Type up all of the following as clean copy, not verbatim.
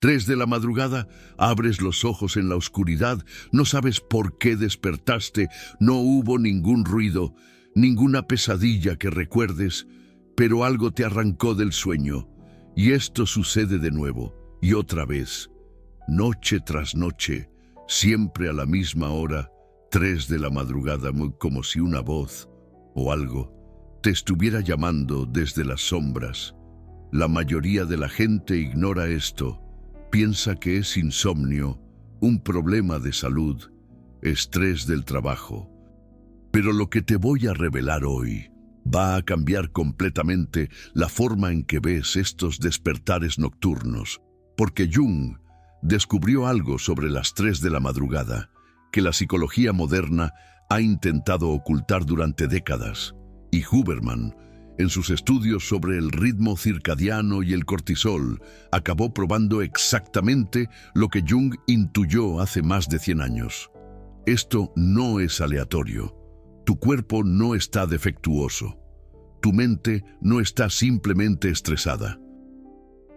3 de la madrugada, abres los ojos en la oscuridad, no sabes por qué despertaste, no hubo ningún ruido, ninguna pesadilla que recuerdes, pero algo te arrancó del sueño. Y esto sucede de nuevo, y otra vez, noche tras noche, siempre a la misma hora, 3 de la madrugada, como si una voz o algo te estuviera llamando desde las sombras. La mayoría de la gente ignora esto, piensa que es insomnio, un problema de salud, estrés del trabajo. Pero lo que te voy a revelar hoy va a cambiar completamente la forma en que ves estos despertares nocturnos, porque Jung descubrió algo sobre las 3 de la madrugada que la psicología moderna ha intentado ocultar durante décadas, y Huberman, en sus estudios sobre el ritmo circadiano y el cortisol, acabó probando exactamente lo que Jung intuyó hace más de 100 años. Esto no es aleatorio. Tu cuerpo no está defectuoso. Tu mente no está simplemente estresada.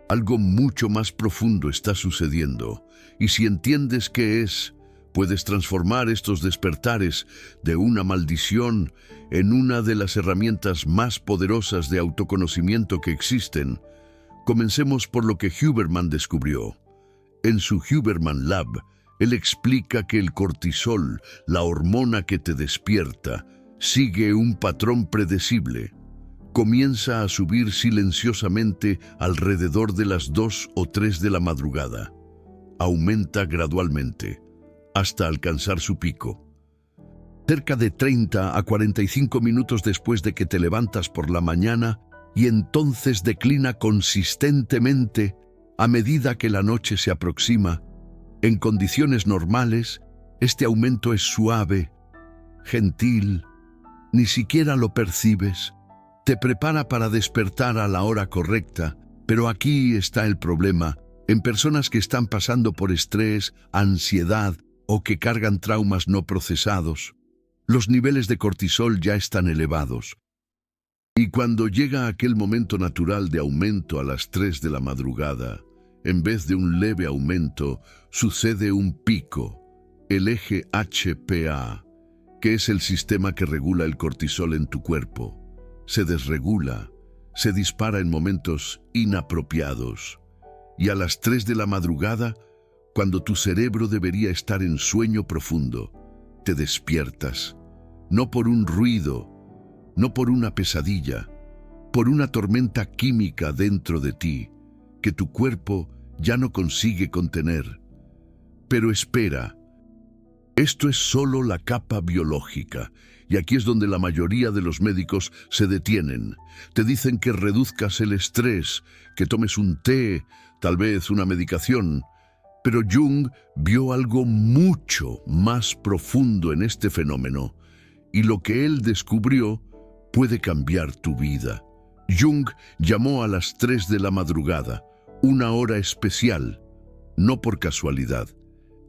Algo mucho más profundo está sucediendo, y si entiendes qué es, puedes transformar estos despertares de una maldición en una de las herramientas más poderosas de autoconocimiento que existen. Comencemos por lo que Huberman descubrió. En su Huberman Lab, él explica que el cortisol, la hormona que te despierta, sigue un patrón predecible. Comienza a subir silenciosamente alrededor de las 2 o 3 de la madrugada. Aumenta gradualmente, hasta alcanzar su pico. Cerca de 30 a 45 minutos después de que te levantas por la mañana, y entonces declina consistentemente a medida que la noche se aproxima. En condiciones normales, este aumento es suave, gentil, ni siquiera lo percibes. Te prepara para despertar a la hora correcta, pero aquí está el problema. En personas que están pasando por estrés, ansiedad o que cargan traumas no procesados, los niveles de cortisol ya están elevados. Y cuando llega aquel momento natural de aumento a las 3 de la madrugada, en vez de un leve aumento, sucede un pico, el eje HPA, que es el sistema que regula el cortisol en tu cuerpo. Se desregula, se dispara en momentos inapropiados. Y a las 3 de la madrugada, cuando tu cerebro debería estar en sueño profundo, te despiertas, no por un ruido, no por una pesadilla, por una tormenta química dentro de ti, que tu cuerpo ya no consigue contener. Pero espera, esto es solo la capa biológica, y aquí es donde la mayoría de los médicos se detienen. Te dicen que reduzcas el estrés, que tomes un té, tal vez una medicación. Pero Jung vio algo mucho más profundo en este fenómeno, y lo que él descubrió puede cambiar tu vida. Jung llamó a las 3 de la madrugada, una hora especial, no por casualidad.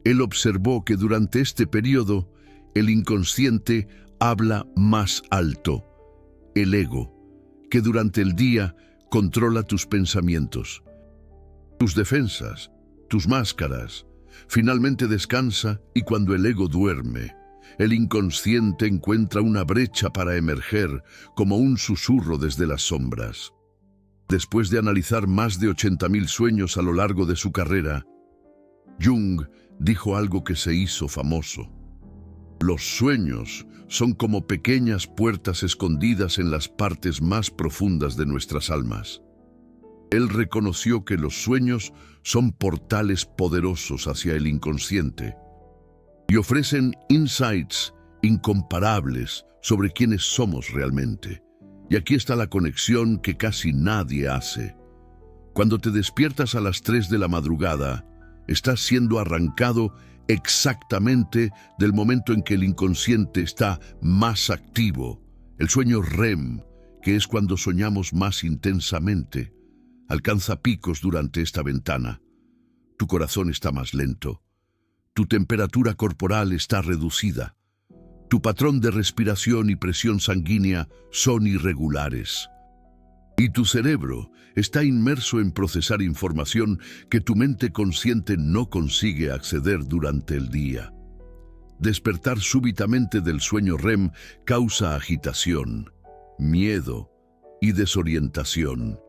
Él observó que durante este periodo, el inconsciente habla más alto, el ego, que durante el día controla tus pensamientos, tus defensas, tus máscaras. Finalmente descansa, y cuando el ego duerme, el inconsciente encuentra una brecha para emerger como un susurro desde las sombras. Después de analizar más de 80.000 sueños a lo largo de su carrera, Jung dijo algo que se hizo famoso. Los sueños son como pequeñas puertas escondidas en las partes más profundas de nuestras almas. Él reconoció que los sueños son portales poderosos hacia el inconsciente y ofrecen insights incomparables sobre quiénes somos realmente. Y aquí está la conexión que casi nadie hace. Cuando te despiertas a las 3 de la madrugada, estás siendo arrancado exactamente del momento en que el inconsciente está más activo. El sueño REM, que es cuando soñamos más intensamente, alcanza picos durante esta ventana. Tu corazón está más lento. Tu temperatura corporal está reducida. Tu patrón de respiración y presión sanguínea son irregulares. Y tu cerebro está inmerso en procesar información que tu mente consciente no consigue acceder durante el día. Despertar súbitamente del sueño REM causa agitación, miedo y desorientación.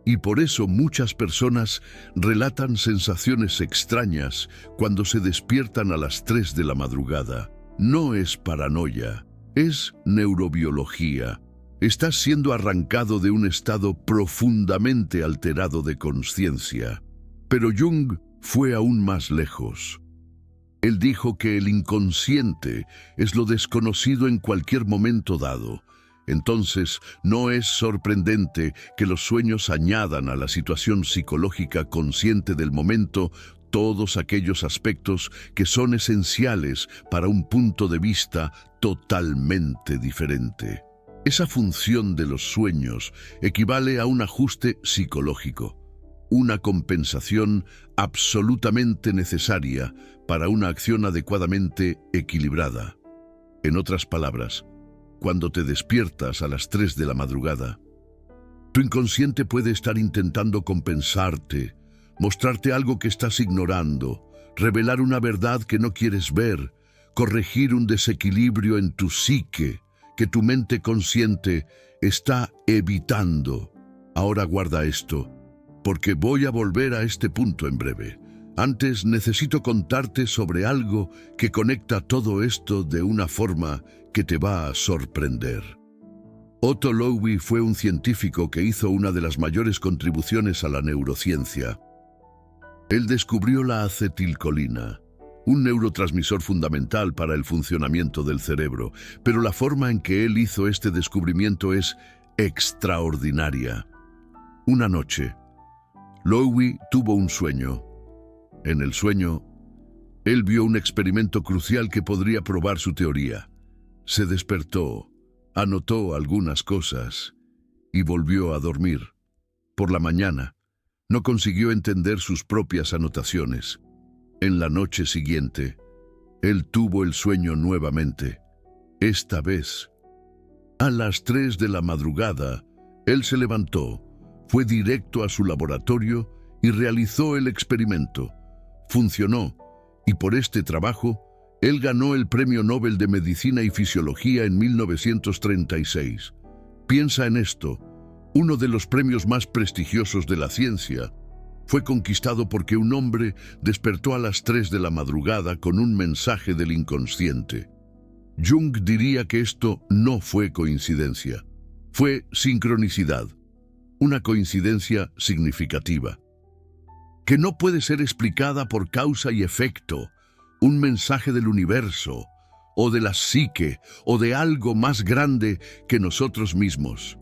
Y por eso muchas personas relatan sensaciones extrañas cuando se despiertan a las 3 de la madrugada. No es paranoia, es neurobiología. Estás siendo arrancado de un estado profundamente alterado de conciencia. Pero Jung fue aún más lejos. Él dijo que el inconsciente es lo desconocido en cualquier momento dado. Entonces, no es sorprendente que los sueños añadan a la situación psicológica consciente del momento todos aquellos aspectos que son esenciales para un punto de vista totalmente diferente. Esa función de los sueños equivale a un ajuste psicológico, una compensación absolutamente necesaria para una acción adecuadamente equilibrada. En otras palabras, cuando te despiertas a las 3 de la madrugada, tu inconsciente puede estar intentando compensarte, mostrarte algo que estás ignorando, revelar una verdad que no quieres ver, corregir un desequilibrio en tu psique que tu mente consciente está evitando. Ahora guarda esto, porque voy a volver a este punto en breve. Antes necesito contarte sobre algo que conecta todo esto de una forma que te va a sorprender. Otto Lowy fue un científico que hizo una de las mayores contribuciones a la neurociencia. Él descubrió la acetilcolina, un neurotransmisor fundamental para el funcionamiento del cerebro, pero la forma en que él hizo este descubrimiento es extraordinaria. Una noche, Lowy tuvo un sueño. En el sueño, él vio un experimento crucial que podría probar su teoría. Se despertó, anotó algunas cosas y volvió a dormir. Por la mañana, no consiguió entender sus propias anotaciones. En la noche siguiente, él tuvo el sueño nuevamente. Esta vez, a las 3 de la madrugada, él se levantó, fue directo a su laboratorio y realizó el experimento. Funcionó, y por este trabajo, él ganó el Premio Nobel de Medicina y Fisiología en 1936. Piensa en esto, uno de los premios más prestigiosos de la ciencia fue conquistado porque un hombre despertó a las 3 de la madrugada con un mensaje del inconsciente. Jung diría que esto no fue coincidencia, fue sincronicidad, una coincidencia significativa, que no puede ser explicada por causa y efecto, un mensaje del universo, o de la psique, o de algo más grande que nosotros mismos.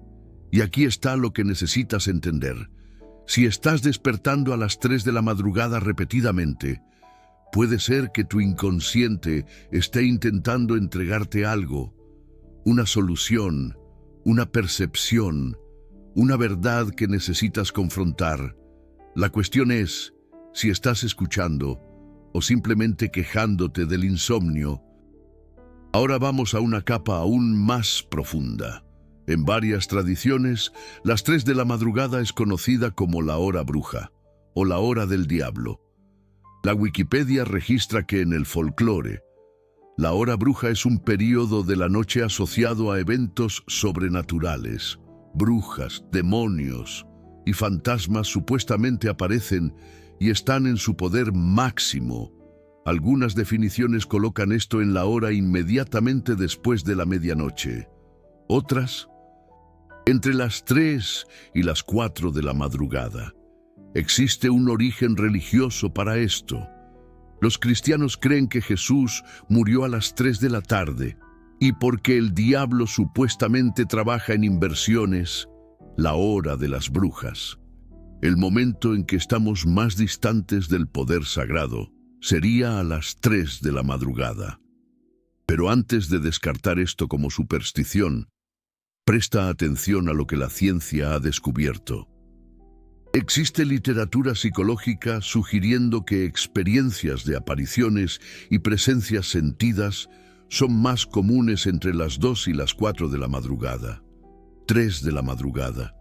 Y aquí está lo que necesitas entender. Si estás despertando a las 3 de la madrugada repetidamente, puede ser que tu inconsciente esté intentando entregarte algo, una solución, una percepción, una verdad que necesitas confrontar. La cuestión es si estás escuchando o simplemente quejándote del insomnio. Ahora vamos a una capa aún más profunda. En varias tradiciones, las 3 de la madrugada es conocida como la hora bruja o la hora del diablo. La Wikipedia registra que en el folclore, la hora bruja es un período de la noche asociado a eventos sobrenaturales. Brujas, demonios y fantasmas supuestamente aparecen y están en su poder máximo. Algunas definiciones colocan esto en la hora inmediatamente después de la medianoche. Otras, entre las 3 y las 4 de la madrugada. Existe un origen religioso para esto. Los cristianos creen que Jesús murió a las 3 de la tarde y porque el diablo supuestamente trabaja en inversiones, la hora de las brujas, el momento en que estamos más distantes del poder sagrado, sería a las 3 de la madrugada. Pero antes de descartar esto como superstición, presta atención a lo que la ciencia ha descubierto. Existe literatura psicológica sugiriendo que experiencias de apariciones y presencias sentidas son más comunes entre las 2 y las 4 de la madrugada. 3 de la madrugada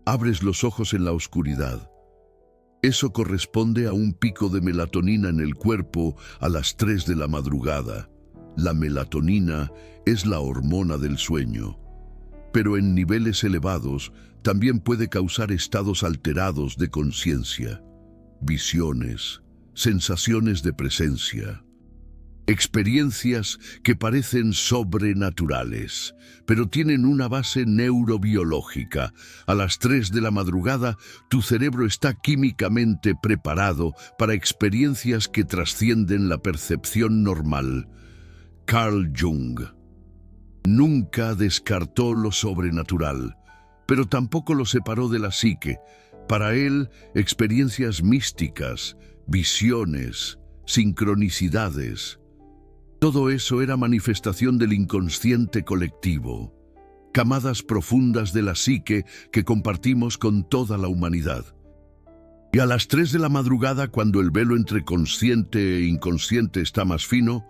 Abres los ojos en la oscuridad. Eso corresponde a un pico de melatonina en el cuerpo a las 3 de la madrugada. La melatonina es la hormona del sueño, pero en niveles elevados también puede causar estados alterados de conciencia, visiones, sensaciones de presencia, experiencias que parecen sobrenaturales, pero tienen una base neurobiológica. A las 3 de la madrugada, tu cerebro está químicamente preparado para experiencias que trascienden la percepción normal. Carl Jung nunca descartó lo sobrenatural, pero tampoco lo separó de la psique. Para él, experiencias místicas, visiones, sincronicidades, todo eso era manifestación del inconsciente colectivo, camadas profundas de la psique que compartimos con toda la humanidad. Y a las 3 de la madrugada, cuando el velo entre consciente e inconsciente está más fino,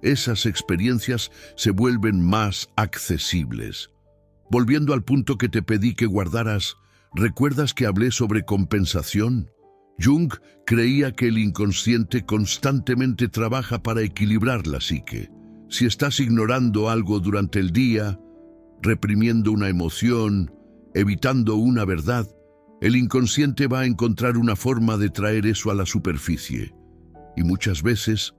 esas experiencias se vuelven más accesibles. Volviendo al punto que te pedí que guardaras, ¿recuerdas que hablé sobre compensación? Jung creía que el inconsciente constantemente trabaja para equilibrar la psique. Si estás ignorando algo durante el día, reprimiendo una emoción, evitando una verdad, el inconsciente va a encontrar una forma de traer eso a la superficie. Y muchas veces,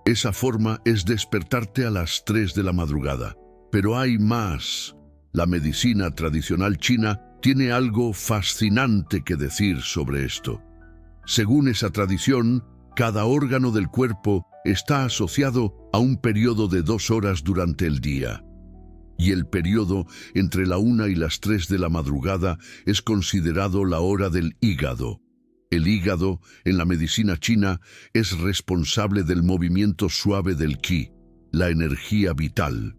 esa forma es despertarte a las 3 de la madrugada. Pero hay más. La medicina tradicional china tiene algo fascinante que decir sobre esto. Según esa tradición, cada órgano del cuerpo está asociado a un periodo de 2 horas durante el día. Y el periodo entre la 1 y las 3 de la madrugada es considerado la hora del hígado. El hígado, en la medicina china, es responsable del movimiento suave del qi, la energía vital.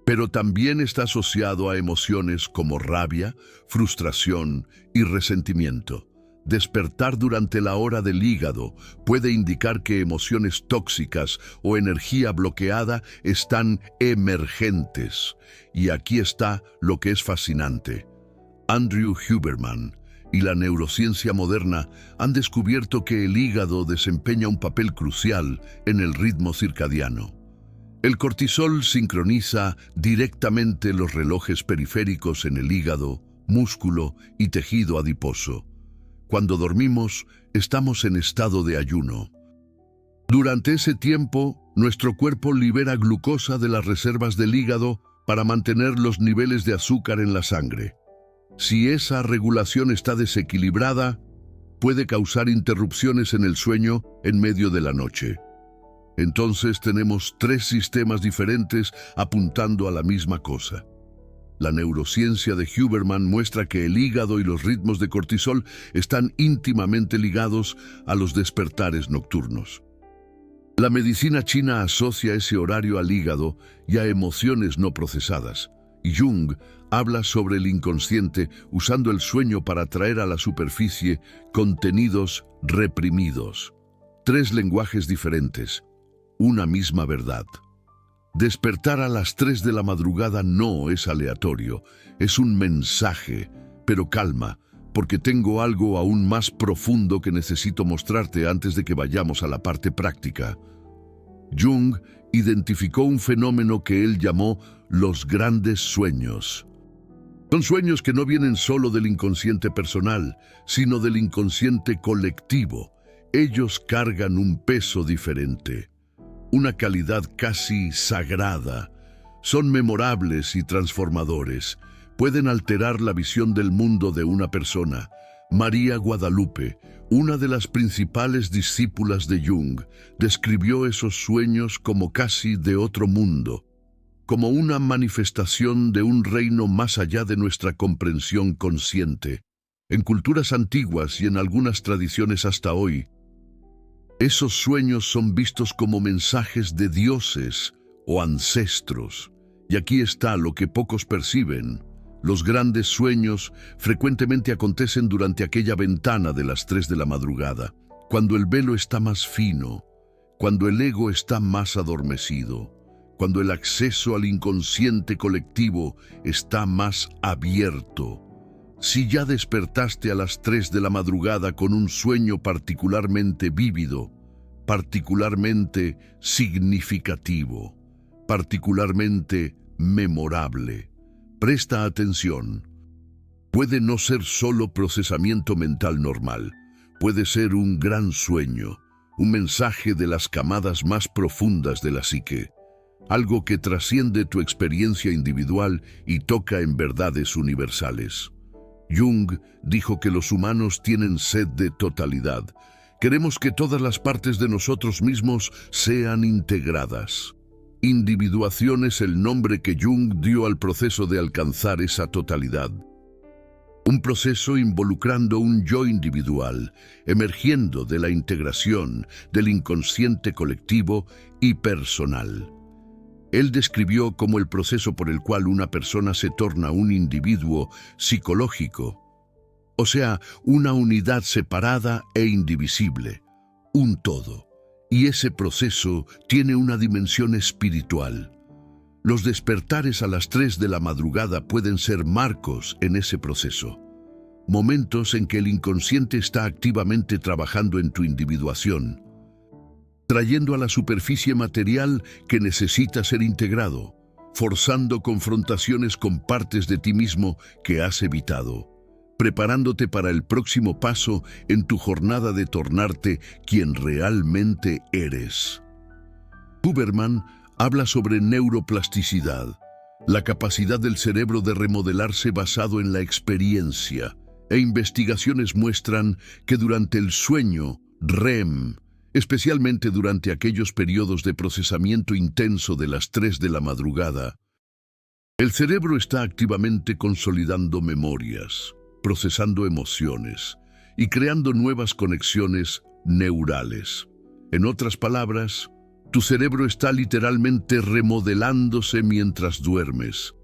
Pero también está asociado a emociones como rabia, frustración y resentimiento. Despertar durante la hora del hígado puede indicar que emociones tóxicas o energía bloqueada están emergentes. Y aquí está lo que es fascinante. Andrew Huberman y la neurociencia moderna han descubierto que el hígado desempeña un papel crucial en el ritmo circadiano. El cortisol sincroniza directamente los relojes periféricos en el hígado, músculo y tejido adiposo. Cuando dormimos, estamos en estado de ayuno. Durante ese tiempo, nuestro cuerpo libera glucosa de las reservas del hígado para mantener los niveles de azúcar en la sangre. Si esa regulación está desequilibrada, puede causar interrupciones en el sueño en medio de la noche. Entonces tenemos 3 sistemas diferentes apuntando a la misma cosa. La neurociencia de Huberman muestra que el hígado y los ritmos de cortisol están íntimamente ligados a los despertares nocturnos. La medicina china asocia ese horario al hígado y a emociones no procesadas. Y Jung habla sobre el inconsciente usando el sueño para traer a la superficie contenidos reprimidos. 3 lenguajes diferentes. Una misma verdad. Despertar a las 3 de la madrugada no es aleatorio, es un mensaje, pero calma, porque tengo algo aún más profundo que necesito mostrarte antes de que vayamos a la parte práctica. Jung identificó un fenómeno que él llamó los grandes sueños. Son sueños que no vienen solo del inconsciente personal, sino del inconsciente colectivo. Ellos cargan un peso diferente. Una calidad casi sagrada. Son memorables y transformadores. Pueden alterar la visión del mundo de una persona. María Guadalupe, una de las principales discípulas de Jung, describió esos sueños como casi de otro mundo, como una manifestación de un reino más allá de nuestra comprensión consciente. En culturas antiguas y en algunas tradiciones hasta hoy, esos sueños son vistos como mensajes de dioses o ancestros. Y aquí está lo que pocos perciben. Los grandes sueños frecuentemente acontecen durante aquella ventana de las 3 de la madrugada, cuando el velo está más fino, cuando el ego está más adormecido, cuando el acceso al inconsciente colectivo está más abierto. Si ya despertaste a las 3 de la madrugada con un sueño particularmente vívido, particularmente significativo, particularmente memorable, presta atención. Puede no ser solo procesamiento mental normal, puede ser un gran sueño, un mensaje de las camadas más profundas de la psique, algo que trasciende tu experiencia individual y toca en verdades universales. Jung dijo que los humanos tienen sed de totalidad. Queremos que todas las partes de nosotros mismos sean integradas. Individuación es el nombre que Jung dio al proceso de alcanzar esa totalidad. Un proceso involucrando un yo individual, emergiendo de la integración del inconsciente colectivo y personal. Él describió como el proceso por el cual una persona se torna un individuo psicológico, o sea, una unidad separada e indivisible, un todo. Y ese proceso tiene una dimensión espiritual. Los despertares a las 3 de la madrugada pueden ser marcos en ese proceso, momentos en que el inconsciente está activamente trabajando en tu individuación, trayendo a la superficie material que necesita ser integrado, forzando confrontaciones con partes de ti mismo que has evitado, preparándote para el próximo paso en tu jornada de tornarte quien realmente eres. Huberman habla sobre neuroplasticidad, la capacidad del cerebro de remodelarse basado en la experiencia, e investigaciones muestran que durante el sueño REM, especialmente durante aquellos periodos de procesamiento intenso de las 3 de la madrugada, el cerebro está activamente consolidando memorias, procesando emociones y creando nuevas conexiones neurales. En otras palabras, tu cerebro está literalmente remodelándose mientras duermes.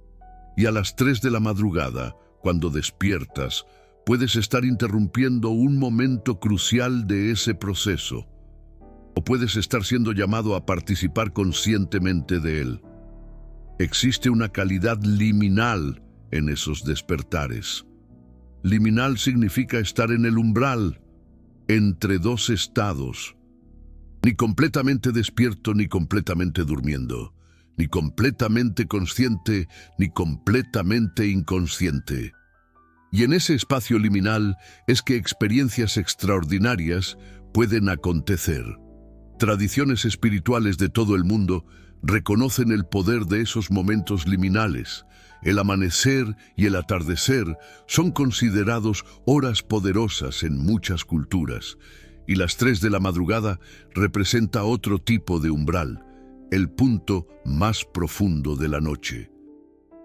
Y a las 3 de la madrugada, cuando despiertas, puedes estar interrumpiendo un momento crucial de ese proceso, o puedes estar siendo llamado a participar conscientemente de él. Existe una calidad liminal en esos despertares. Liminal significa estar en el umbral, entre dos estados, ni completamente despierto ni completamente durmiendo, ni completamente consciente ni completamente inconsciente. Y en ese espacio liminal es que experiencias extraordinarias pueden acontecer. Tradiciones espirituales de todo el mundo reconocen el poder de esos momentos liminales. El amanecer y el atardecer son considerados horas poderosas en muchas culturas, y las 3 de la madrugada representa otro tipo de umbral, el punto más profundo de la noche.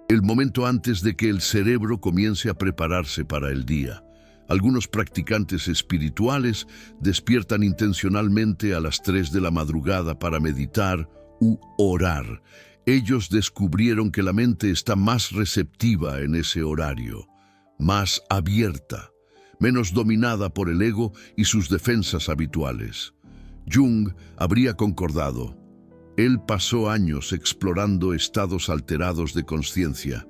El momento antes de que el cerebro comience a prepararse para el día. Algunos practicantes espirituales despiertan intencionalmente a las 3 de la madrugada para meditar u orar. Ellos descubrieron que la mente está más receptiva en ese horario, más abierta, menos dominada por el ego y sus defensas habituales. Jung habría concordado. Él pasó años explorando estados alterados de conciencia,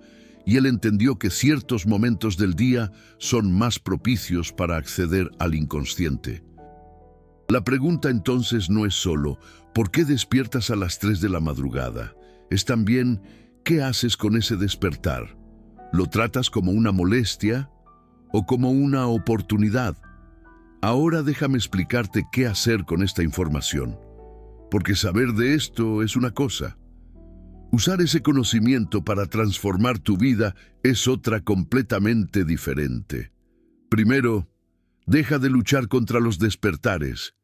y él entendió que ciertos momentos del día son más propicios para acceder al inconsciente. La pregunta entonces no es solo, ¿por qué despiertas a las 3 de la madrugada? Es también, ¿qué haces con ese despertar? ¿Lo tratas como una molestia o como una oportunidad? Ahora déjame explicarte qué hacer con esta información. Porque saber de esto es una cosa. Usar ese conocimiento para transformar tu vida es otra completamente diferente. Primero, deja de luchar contra los despertares.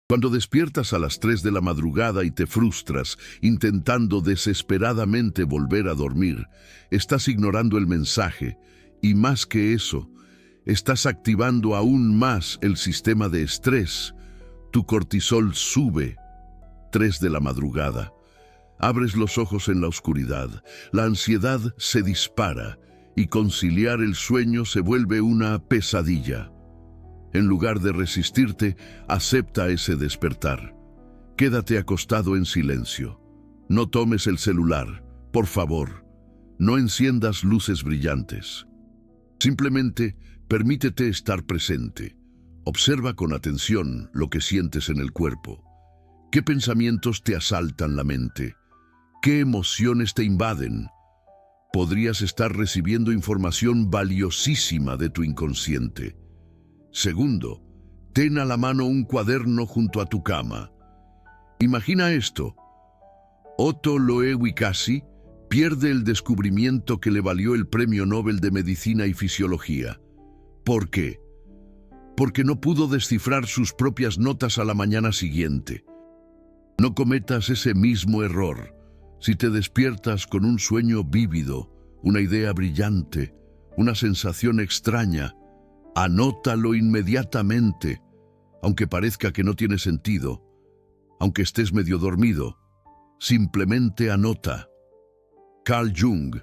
Cuando despiertas a las 3 de la madrugada y te frustras, intentando desesperadamente volver a dormir, estás ignorando el mensaje, y más que eso, estás activando aún más el sistema de estrés. Tu cortisol sube. 3 de la madrugada. Abres los ojos en la oscuridad, la ansiedad se dispara y conciliar el sueño se vuelve una pesadilla. En lugar de resistirte, acepta ese despertar. Quédate acostado en silencio. No tomes el celular, por favor. No enciendas luces brillantes. Simplemente permítete estar presente. Observa con atención lo que sientes en el cuerpo. ¿Qué pensamientos te asaltan la mente? ¿Qué emociones te invaden? Podrías estar recibiendo información valiosísima de tu inconsciente. Segundo, ten a la mano un cuaderno junto a tu cama. Imagina esto. Otto Loewi-Casi pierde el descubrimiento que le valió el Premio Nobel de Medicina y Fisiología. ¿Por qué? Porque no pudo descifrar sus propias notas a la mañana siguiente. No cometas ese mismo error. Si te despiertas con un sueño vívido, una idea brillante, una sensación extraña, anótalo inmediatamente, aunque parezca que no tiene sentido, aunque estés medio dormido, simplemente anota. Carl Jung,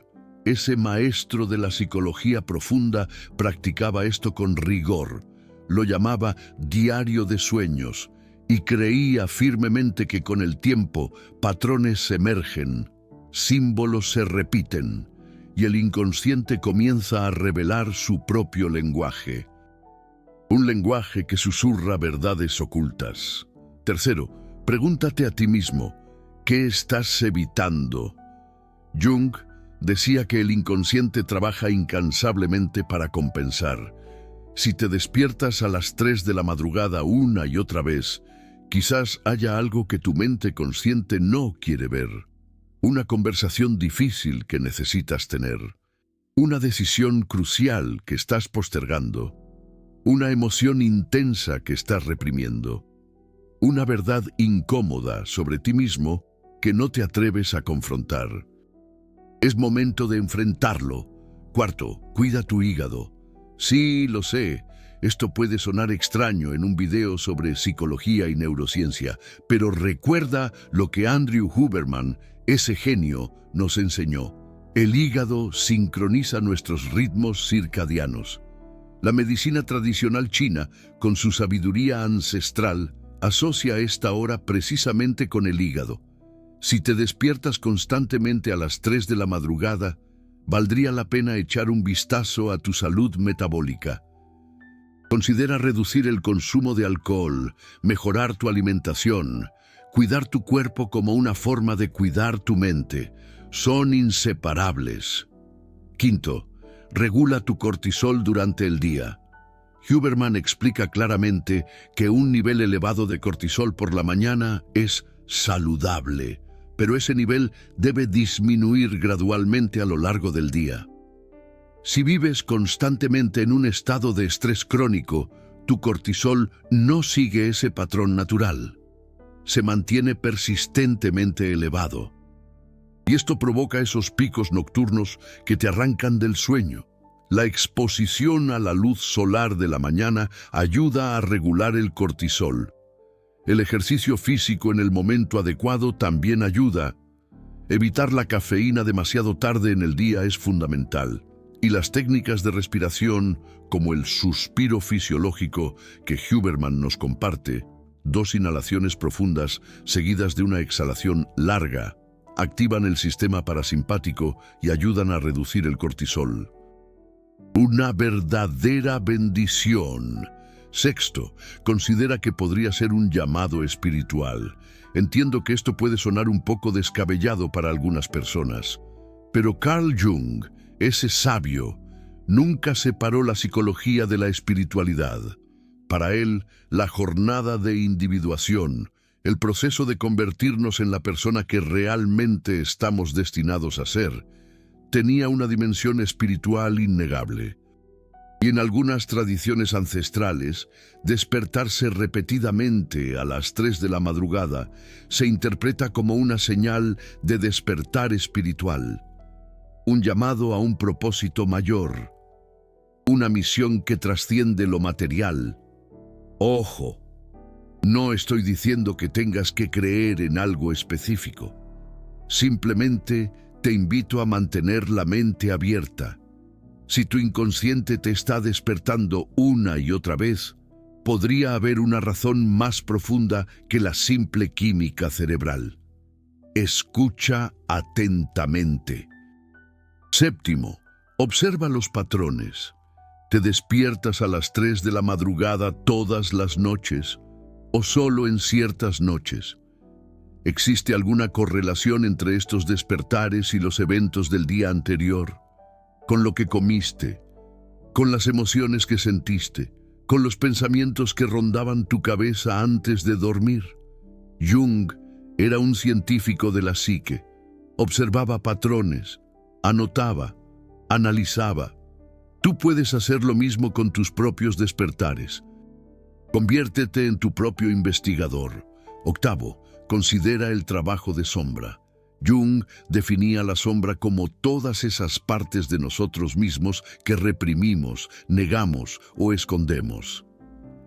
ese maestro de la psicología profunda, practicaba esto con rigor. Lo llamaba diario de sueños y creía firmemente que con el tiempo patrones emergen, símbolos se repiten y el inconsciente comienza a revelar su propio lenguaje. Un lenguaje que susurra verdades ocultas. Tercero, pregúntate a ti mismo, ¿qué estás evitando? Jung decía que el inconsciente trabaja incansablemente para compensar. Si te despiertas a las 3 de la madrugada una y otra vez, quizás haya algo que tu mente consciente no quiere ver. Una conversación difícil que necesitas tener. Una decisión crucial que estás postergando. Una emoción intensa que estás reprimiendo. Una verdad incómoda sobre ti mismo que no te atreves a confrontar. Es momento de enfrentarlo. Cuarto, cuida tu hígado. Sí, lo sé, esto puede sonar extraño en un video sobre psicología y neurociencia, pero recuerda lo que Andrew Huberman, ese genio, nos enseñó. El hígado sincroniza nuestros ritmos circadianos. La medicina tradicional china, con su sabiduría ancestral, asocia esta hora precisamente con el hígado. Si te despiertas constantemente a las 3 de la madrugada, valdría la pena echar un vistazo a tu salud metabólica. Considera reducir el consumo de alcohol, mejorar tu alimentación, cuidar tu cuerpo como una forma de cuidar tu mente. Son inseparables. Quinto, regula tu cortisol durante el día. Huberman explica claramente que un nivel elevado de cortisol por la mañana es saludable, pero ese nivel debe disminuir gradualmente a lo largo del día. Si vives constantemente en un estado de estrés crónico, tu cortisol no sigue ese patrón natural. Se mantiene persistentemente elevado. Y esto provoca esos picos nocturnos que te arrancan del sueño. La exposición a la luz solar de la mañana ayuda a regular el cortisol. El ejercicio físico en el momento adecuado también ayuda. Evitar la cafeína demasiado tarde en el día es fundamental. Y las técnicas de respiración, como el suspiro fisiológico que Huberman nos comparte, 2 inhalaciones profundas seguidas de una exhalación larga, activan el sistema parasimpático y ayudan a reducir el cortisol. Una verdadera bendición. Sexto, considera que podría ser un llamado espiritual. Entiendo que esto puede sonar un poco descabellado para algunas personas, pero Carl Jung, ese sabio, nunca separó la psicología de la espiritualidad. Para él, la jornada de individuación, el proceso de convertirnos en la persona que realmente estamos destinados a ser, tenía una dimensión espiritual innegable. Y en algunas tradiciones ancestrales, despertarse repetidamente a las 3 de la madrugada se interpreta como una señal de despertar espiritual, un llamado a un propósito mayor, una misión que trasciende lo material. Ojo, no estoy diciendo que tengas que creer en algo específico. Simplemente te invito a mantener la mente abierta. Si tu inconsciente te está despertando una y otra vez, podría haber una razón más profunda que la simple química cerebral. Escucha atentamente. Séptimo, observa los patrones. ¿Te despiertas a las 3 de la madrugada todas las noches o solo en ciertas noches? ¿Existe alguna correlación entre estos despertares y los eventos del día anterior? Con lo que comiste, con las emociones que sentiste, con los pensamientos que rondaban tu cabeza antes de dormir. Jung era un científico de la psique. Observaba patrones, anotaba, analizaba. Tú puedes hacer lo mismo con tus propios despertares. Conviértete en tu propio investigador. Octavo, considera el trabajo de sombra. Jung definía la sombra como todas esas partes de nosotros mismos que reprimimos, negamos o escondemos.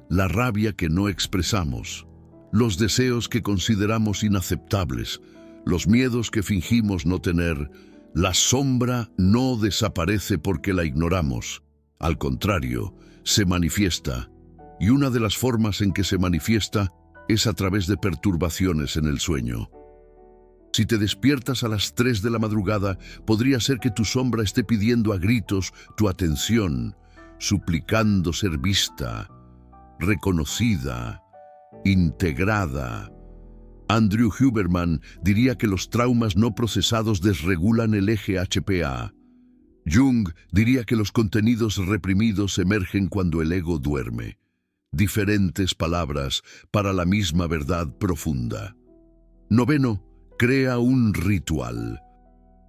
La rabia que no expresamos, los deseos que consideramos inaceptables, los miedos que fingimos no tener. La sombra no desaparece porque la ignoramos. Al contrario, se manifiesta. Y una de las formas en que se manifiesta es a través de perturbaciones en el sueño. Si te despiertas a las 3 de la madrugada, podría ser que tu sombra esté pidiendo a gritos tu atención, suplicando ser vista, reconocida, integrada. Andrew Huberman diría que los traumas no procesados desregulan el eje HPA. Jung diría que los contenidos reprimidos emergen cuando el ego duerme. Diferentes palabras para la misma verdad profunda. Noveno, crea un ritual.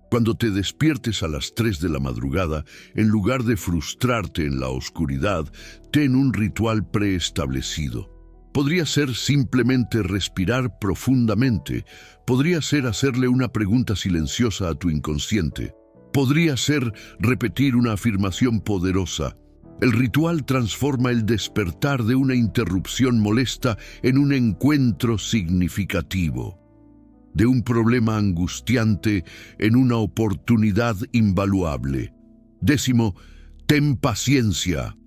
Cuando te despiertes a las 3 de la madrugada, en lugar de frustrarte en la oscuridad, ten un ritual preestablecido. Podría ser simplemente respirar profundamente. Podría ser hacerle una pregunta silenciosa a tu inconsciente. Podría ser repetir una afirmación poderosa. El ritual transforma el despertar de una interrupción molesta en un encuentro significativo, de un problema angustiante en una oportunidad invaluable. Décimo, ten paciencia.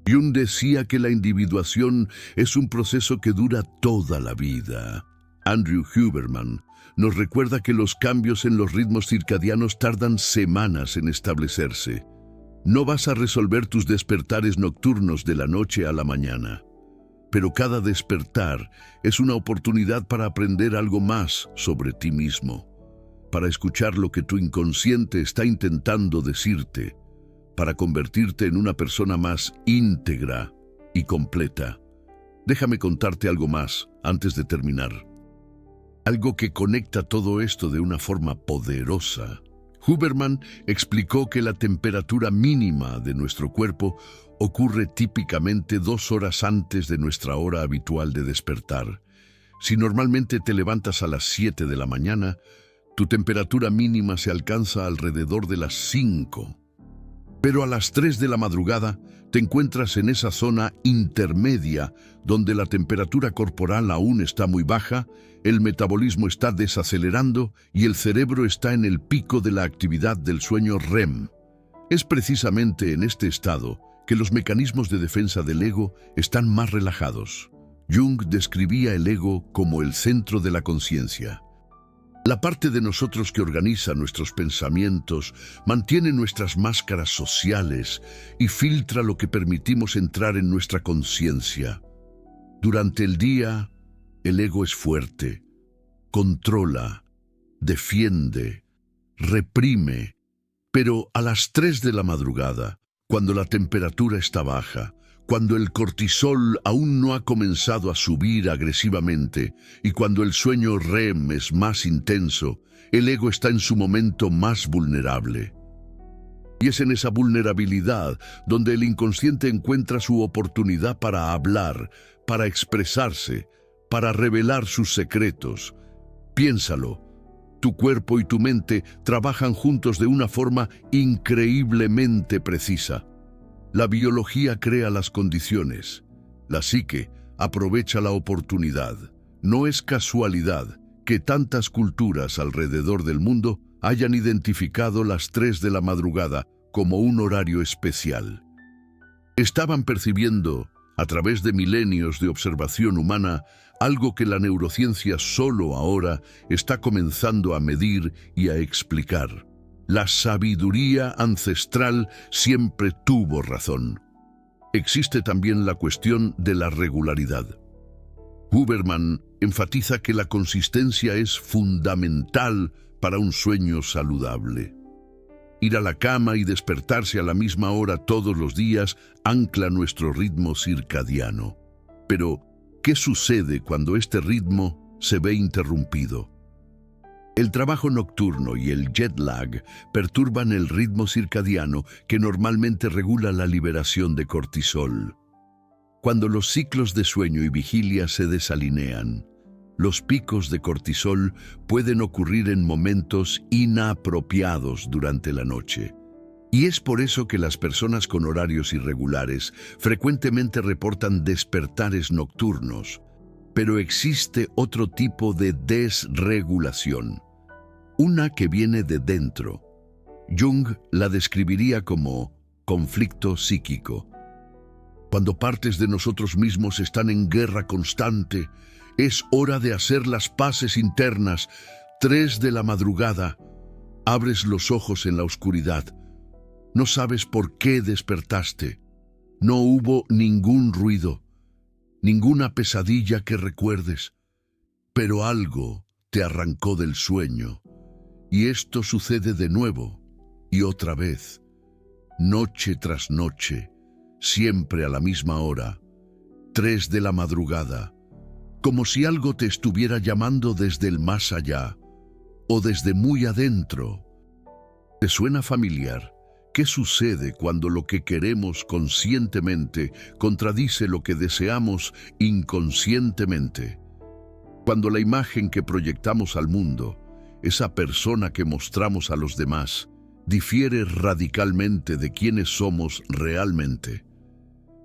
Jung decía que la individuación es un proceso que dura toda la vida. Andrew Huberman nos recuerda que los cambios en los ritmos circadianos tardan semanas en establecerse. No vas a resolver tus despertares nocturnos de la noche a la mañana, pero cada despertar es una oportunidad para aprender algo más sobre ti mismo, para escuchar lo que tu inconsciente está intentando decirte, para convertirte en una persona más íntegra y completa. Déjame contarte algo más antes de terminar. Algo que conecta todo esto de una forma poderosa. Huberman explicó que la temperatura mínima de nuestro cuerpo ocurre típicamente 2 horas antes de nuestra hora habitual de despertar. Si normalmente te levantas a las 7 de la mañana, tu temperatura mínima se alcanza alrededor de las 5. Pero a las 3 de la madrugada te encuentras en esa zona intermedia donde la temperatura corporal aún está muy baja, el metabolismo está desacelerando y el cerebro está en el pico de la actividad del sueño REM. Es precisamente en este estado que los mecanismos de defensa del ego están más relajados. Jung describía el ego como el centro de la conciencia. La parte de nosotros que organiza nuestros pensamientos, mantiene nuestras máscaras sociales y filtra lo que permitimos entrar en nuestra conciencia. Durante el día, el ego es fuerte, controla, defiende, reprime, pero a las 3 de la madrugada, cuando la temperatura está baja, cuando el cortisol aún no ha comenzado a subir agresivamente y cuando el sueño REM es más intenso, el ego está en su momento más vulnerable. Y es en esa vulnerabilidad donde el inconsciente encuentra su oportunidad para hablar, para expresarse, para revelar sus secretos. Piénsalo, tu cuerpo y tu mente trabajan juntos de una forma increíblemente precisa. La biología crea las condiciones. La psique aprovecha la oportunidad. No es casualidad que tantas culturas alrededor del mundo hayan identificado las 3 de la madrugada como un horario especial. Estaban percibiendo, a través de milenios de observación humana, algo que la neurociencia solo ahora está comenzando a medir y a explicar. La sabiduría ancestral siempre tuvo razón. Existe también la cuestión de la regularidad. Huberman enfatiza que la consistencia es fundamental para un sueño saludable. Ir a la cama y despertarse a la misma hora todos los días ancla nuestro ritmo circadiano. Pero, ¿qué sucede cuando este ritmo se ve interrumpido? El trabajo nocturno y el jet lag perturban el ritmo circadiano que normalmente regula la liberación de cortisol. Cuando los ciclos de sueño y vigilia se desalinean, los picos de cortisol pueden ocurrir en momentos inapropiados durante la noche. Y es por eso que las personas con horarios irregulares frecuentemente reportan despertares nocturnos. Pero existe otro tipo de desregulación, una que viene de dentro. Jung la describiría como conflicto psíquico. Cuando partes de nosotros mismos están en guerra constante, es hora de hacer las paces internas. 3 de la madrugada, abres los ojos en la oscuridad. No sabes por qué despertaste. No hubo ningún ruido, ninguna pesadilla que recuerdes, pero algo te arrancó del sueño. Y esto sucede de nuevo y otra vez, noche tras noche, siempre a la misma hora, 3 de la madrugada, como si algo te estuviera llamando desde el más allá o desde muy adentro. ¿Te suena familiar? ¿Qué sucede cuando lo que queremos conscientemente contradice lo que deseamos inconscientemente? Cuando la imagen que proyectamos al mundo, esa persona que mostramos a los demás, difiere radicalmente de quiénes somos realmente.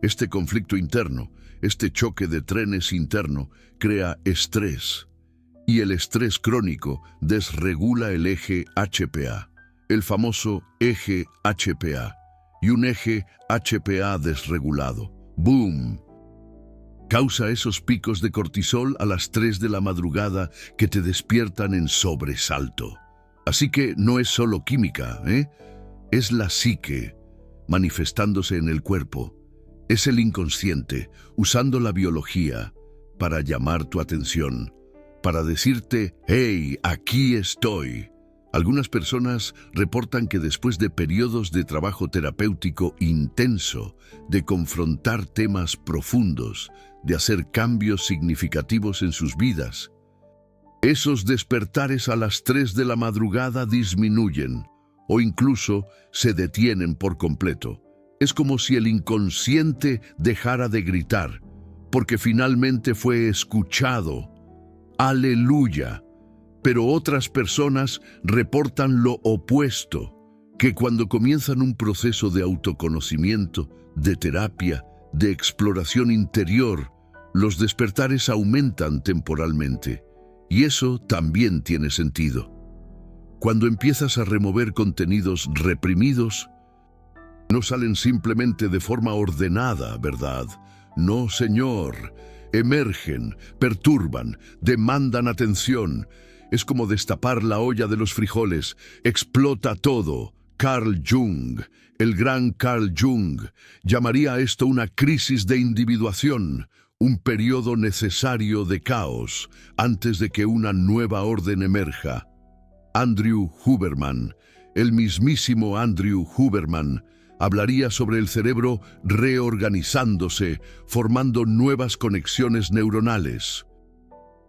Este conflicto interno, este choque de trenes interno, crea estrés. Y el estrés crónico desregula el eje HPA. El famoso eje HPA, y un eje HPA desregulado. ¡Boom! Causa esos picos de cortisol a las 3 de la madrugada que te despiertan en sobresalto. Así que no es solo química, es la psique manifestándose en el cuerpo. Es el inconsciente usando la biología para llamar tu atención, para decirte, ¡hey, aquí estoy! Algunas personas reportan que después de periodos de trabajo terapéutico intenso, de confrontar temas profundos, de hacer cambios significativos en sus vidas, esos despertares a las 3 de la madrugada disminuyen o incluso se detienen por completo. Es como si el inconsciente dejara de gritar, porque finalmente fue escuchado. ¡Aleluya! Pero otras personas reportan lo opuesto, que cuando comienzan un proceso de autoconocimiento, de terapia, de exploración interior, los despertares aumentan temporalmente. Y eso también tiene sentido. Cuando empiezas a remover contenidos reprimidos, no salen simplemente de forma ordenada, ¿verdad? No, señor. Emergen, perturban, demandan atención. Es como destapar la olla de los frijoles. Explota todo. Carl Jung, el gran Carl Jung, llamaría a esto una crisis de individuación, un periodo necesario de caos antes de que una nueva orden emerja. Andrew Huberman, el mismísimo Andrew Huberman, hablaría sobre el cerebro reorganizándose, formando nuevas conexiones neuronales,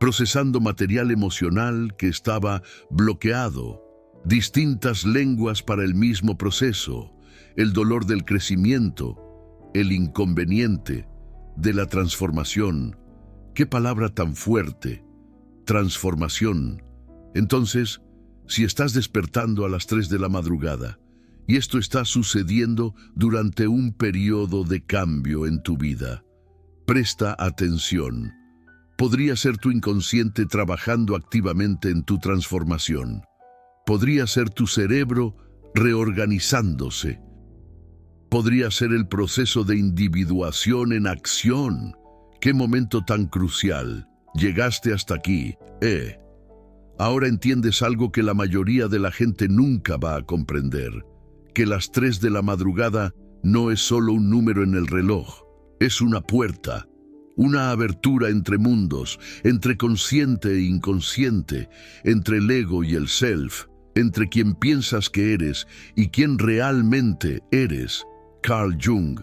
procesando material emocional que estaba bloqueado, distintas lenguas para el mismo proceso, el dolor del crecimiento, el inconveniente de la transformación. ¡Qué palabra tan fuerte! Transformación. Entonces, si estás despertando a las 3 de la madrugada, y esto está sucediendo durante un periodo de cambio en tu vida, presta atención. Podría ser tu inconsciente trabajando activamente en tu transformación. Podría ser tu cerebro reorganizándose. Podría ser el proceso de individuación en acción. ¡Qué momento tan crucial! Llegaste hasta aquí, Ahora entiendes algo que la mayoría de la gente nunca va a comprender, que las 3 de la madrugada no es solo un número en el reloj, es una puerta, una abertura entre mundos, entre consciente e inconsciente, entre el ego y el self, entre quien piensas que eres y quien realmente eres. Carl Jung,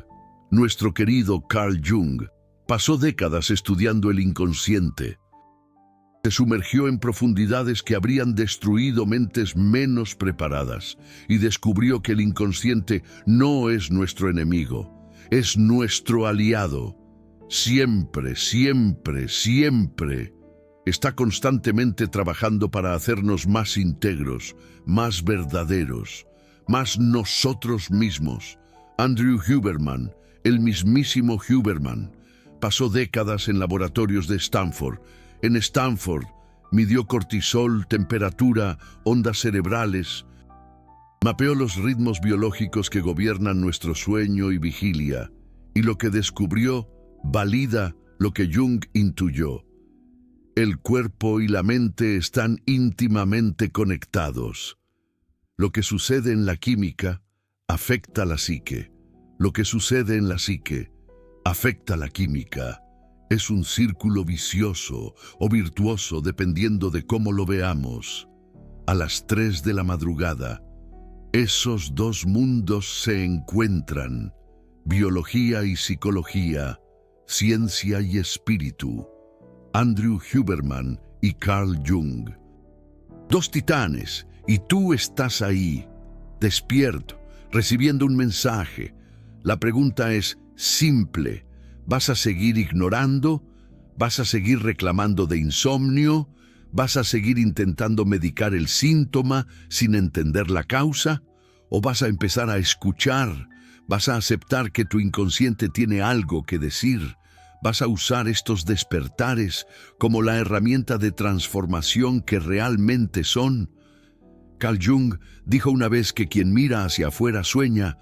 nuestro querido Carl Jung, pasó décadas estudiando el inconsciente. Se sumergió en profundidades que habrían destruido mentes menos preparadas y descubrió que el inconsciente no es nuestro enemigo, es nuestro aliado. Siempre, siempre, siempre está constantemente trabajando para hacernos más íntegros, más verdaderos, más nosotros mismos. Andrew Huberman, el mismísimo Huberman, pasó décadas en laboratorios de Stanford. En Stanford midió cortisol, temperatura, ondas cerebrales, mapeó los ritmos biológicos que gobiernan nuestro sueño y vigilia, y lo que descubrió valida lo que Jung intuyó. El cuerpo y la mente están íntimamente conectados. Lo que sucede en la química afecta la psique. Lo que sucede en la psique afecta la química. Es un círculo vicioso o virtuoso dependiendo de cómo lo veamos. A las 3 de la madrugada, esos dos mundos se encuentran: biología y psicología, ciencia y espíritu. Andrew Huberman y Carl Jung. Dos titanes, y tú estás ahí, despierto, recibiendo un mensaje. La pregunta es simple: ¿vas a seguir ignorando? ¿Vas a seguir reclamando de insomnio? ¿Vas a seguir intentando medicar el síntoma sin entender la causa? ¿O vas a empezar a escuchar? ¿Vas a aceptar que tu inconsciente tiene algo que decir? ¿Vas a usar estos despertares como la herramienta de transformación que realmente son? Carl Jung dijo una vez que quien mira hacia afuera sueña.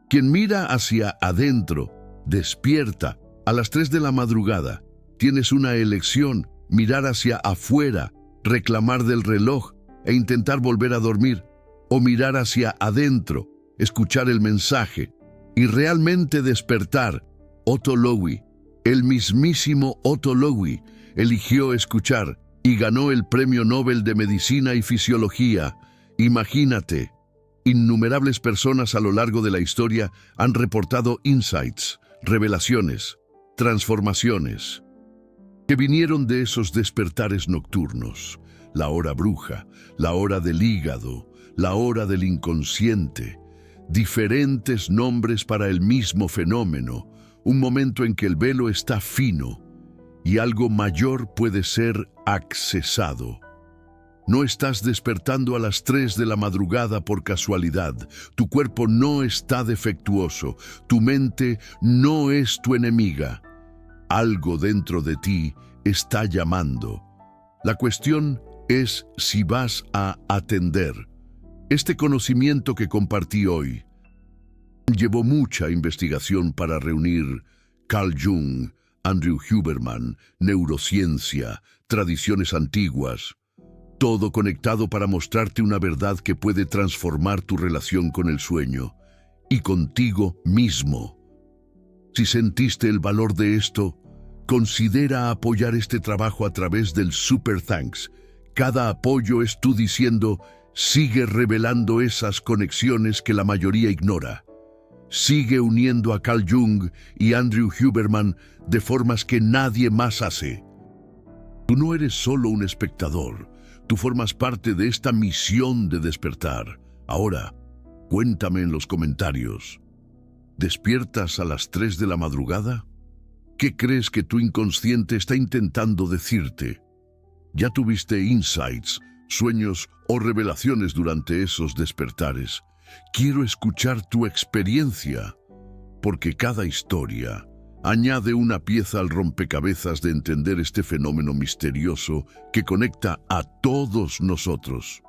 Quien mira hacia adentro despierta. A las 3 de la madrugada tienes una elección: mirar hacia afuera, reclamar del reloj e intentar volver a dormir, o mirar hacia adentro, escuchar el mensaje y realmente despertar. Otto Lowy, el mismísimo Otto Lowy, eligió escuchar y ganó el Premio Nobel de Medicina y Fisiología. Imagínate, innumerables personas a lo largo de la historia han reportado insights, revelaciones, transformaciones que vinieron de esos despertares nocturnos: la hora bruja, la hora del hígado, la hora del inconsciente. Diferentes nombres para el mismo fenómeno, un momento en que el velo está fino y algo mayor puede ser accesado. No estás despertando a las 3 de la madrugada por casualidad. Tu cuerpo no está defectuoso. Tu mente no es tu enemiga. Algo dentro de ti está llamando. La cuestión es si vas a atender. Este conocimiento que compartí hoy llevó mucha investigación para reunir Carl Jung, Andrew Huberman, neurociencia, tradiciones antiguas, todo conectado para mostrarte una verdad que puede transformar tu relación con el sueño y contigo mismo. Si sentiste el valor de esto, considera apoyar este trabajo a través del Super Thanks. Cada apoyo es tú diciendo: sigue revelando esas conexiones que la mayoría ignora. Sigue uniendo a Carl Jung y Andrew Huberman de formas que nadie más hace. Tú no eres solo un espectador, tú formas parte de esta misión de despertar. Ahora, cuéntame en los comentarios: ¿despiertas a las 3 de la madrugada? ¿Qué crees que tu inconsciente está intentando decirte? ¿Ya tuviste insights, sueños o revelaciones durante esos despertares? Quiero escuchar tu experiencia, porque cada historia añade una pieza al rompecabezas de entender este fenómeno misterioso que conecta a todos nosotros.